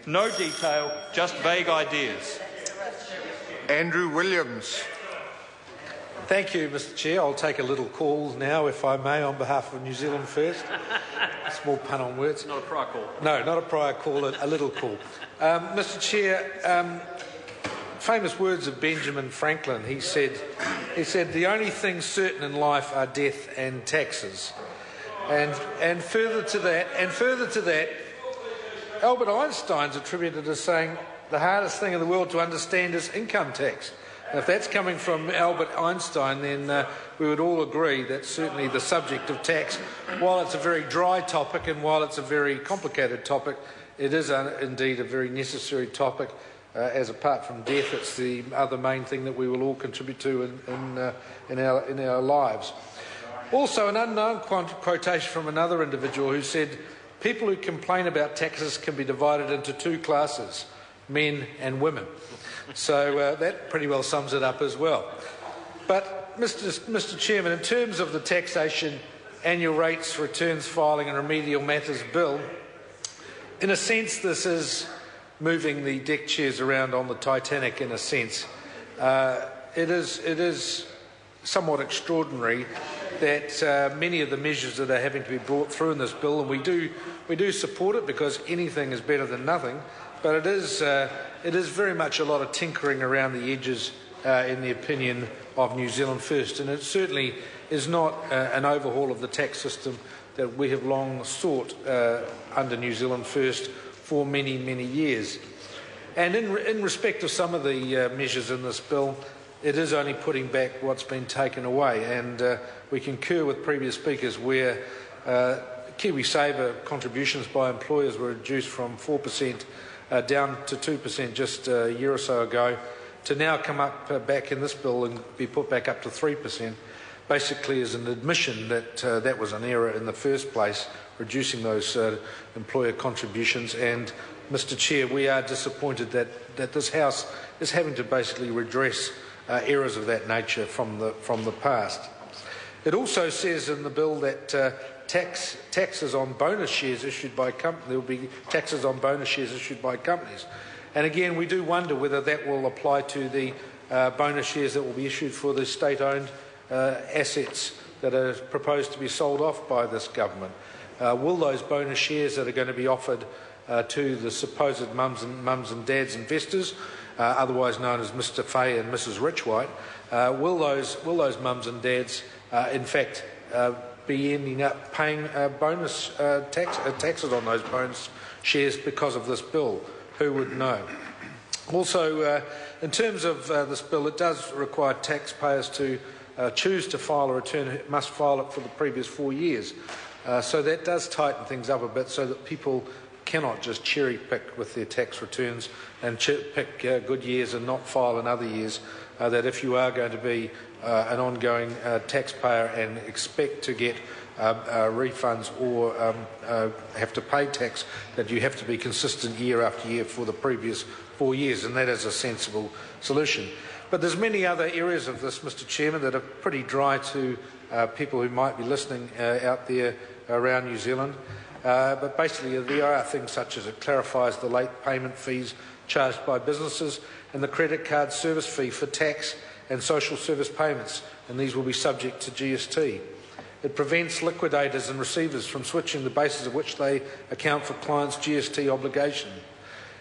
No detail, just vague ideas. Andrew Williams. Thank you, Mr Chair. I'll take a little call now, if I may, on behalf of New Zealand First. Small pun on words. Not a prior call. No, not a prior call, a little call. Mr Chair, famous words of Benjamin Franklin. He said, the only things certain in life are death and taxes. And further to that, Albert Einstein's attributed as saying the hardest thing in the world to understand is income tax. And if that's coming from Albert Einstein, then we would all agree that certainly the subject of tax, while it's a very dry topic and while it's a very complicated topic, it is indeed a very necessary topic. As apart from death, it's the other main thing that we will all contribute to in our lives. Also, an unknown quotation from another individual who said, people who complain about taxes can be divided into two classes, men and women. So that pretty well sums it up as well. But, Mr Chairman, in terms of the Taxation Annual Rates, Returns Filing and Remedial Matters Bill, in a sense this is moving the deck chairs around on the Titanic in a sense. It is somewhat extraordinary that many of the measures that are having to be brought through in this bill, and we do support it because anything is better than nothing, but it is very much a lot of tinkering around the edges in the opinion of New Zealand First, and it certainly is not an overhaul of the tax system that we have long sought under New Zealand First for many, many years. And in respect of some of the measures in this bill, it is only putting back what's been taken away, and we concur with previous speakers where KiwiSaver contributions by employers were reduced from 4% down to 2% just a year or so ago, to now come up back in this bill and be put back up to 3%, basically as an admission that that was an error in the first place, reducing those employer contributions. And, Mr Chair, we are disappointed that this House is having to basically redress errors of that nature from the past. It also says in the bill that taxes on bonus shares issued by companies, there will be taxes on bonus shares issued by companies. And again, we do wonder whether that will apply to the bonus shares that will be issued for the state-owned assets that are proposed to be sold off by this government. Will those bonus shares that are going to be offered to the supposed mums and dads investors, otherwise known as Mr Fay and Mrs Richwhite, will those mums and dads in fact be ending up paying bonus taxes on those bonus shares because of this bill? Who would know? Also, in terms of this bill, it does require taxpayers to choose to file a return, must file it for the previous 4 years. So that does tighten things up a bit so that people cannot just cherry pick with their tax returns and pick good years and not file in other years. That if you are going to be an ongoing taxpayer and expect to get refunds or have to pay tax, that you have to be consistent year after year for the previous 4 years, and that is a sensible solution. But there's many other areas of this, Mr Chairman, that are pretty dry to people who might be listening out there around New Zealand. But basically there are things such as it clarifies the late payment fees charged by businesses and the credit card service fee for tax and social service payments, and these will be subject to GST. It prevents liquidators and receivers from switching the basis of which they account for clients' GST obligation.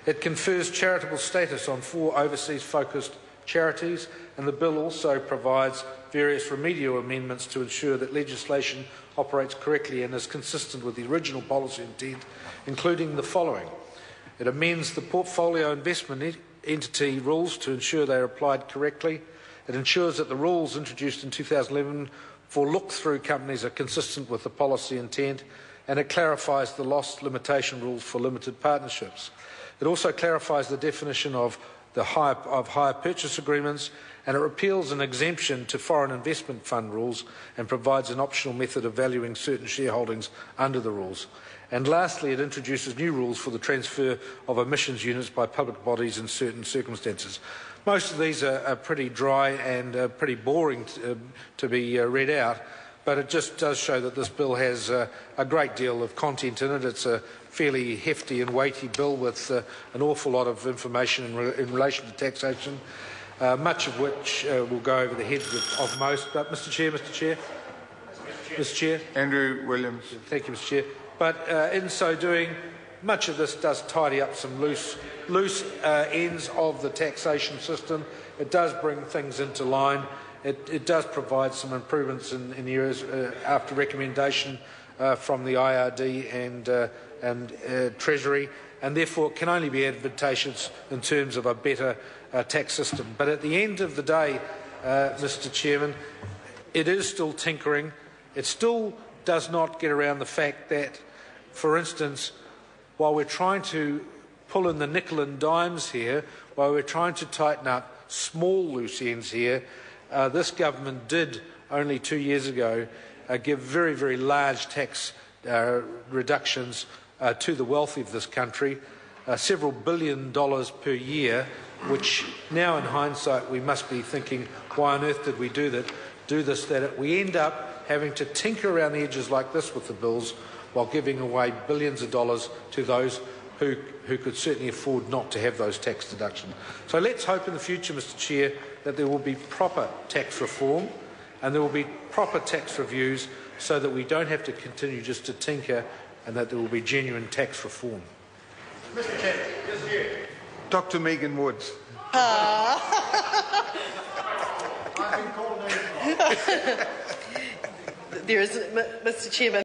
It confers charitable status on 4 overseas-focused charities, and the bill also provides various remedial amendments to ensure that legislation operates correctly and is consistent with the original policy intent, including the following. It amends the portfolio investment entity rules to ensure they are applied correctly. It ensures that the rules introduced in 2011 for look-through companies are consistent with the policy intent, and it clarifies the loss limitation rules for limited partnerships. It also clarifies the definition of hire purchase agreements, and it repeals an exemption to foreign investment fund rules and provides an optional method of valuing certain shareholdings under the rules. And lastly, it introduces new rules for the transfer of emissions units by public bodies in certain circumstances. Most of these are pretty dry and pretty boring to be read out, but it just does show that this bill has a great deal of content in it. It's a fairly hefty and weighty bill with an awful lot of information in relation to taxation, much of which will go over the heads of most. But Mr Chair. Andrew Williams. Thank you, Mr Chair. But in so doing, much of this does tidy up some loose ends of the taxation system. It does bring things into line. It does provide some improvements in areas after recommendation from the IRD and Treasury, and therefore it can only be advantageous in terms of a better tax system. But at the end of the day, Mr Chairman, it is still tinkering. It still does not get around the fact that, for instance, while we're trying to pull in the nickel and dimes here, while we're trying to tighten up small loose ends here, this government did only 2 years ago give very, very large tax reductions to the wealthy of this country, several $1 billion per year, which now in hindsight we must be thinking, why on earth did we do this, that we end up having to tinker around the edges like this with the bills while giving away billions of dollars to those who could certainly afford not to have those tax deductions. So let's hope in the future, Mr Chair, that there will be proper tax reform and there will be proper tax reviews so that we don't have to continue just to tinker, and that there will be genuine tax reform. Mr Chair. Dr. Megan Woods. There is, Mr Chairman.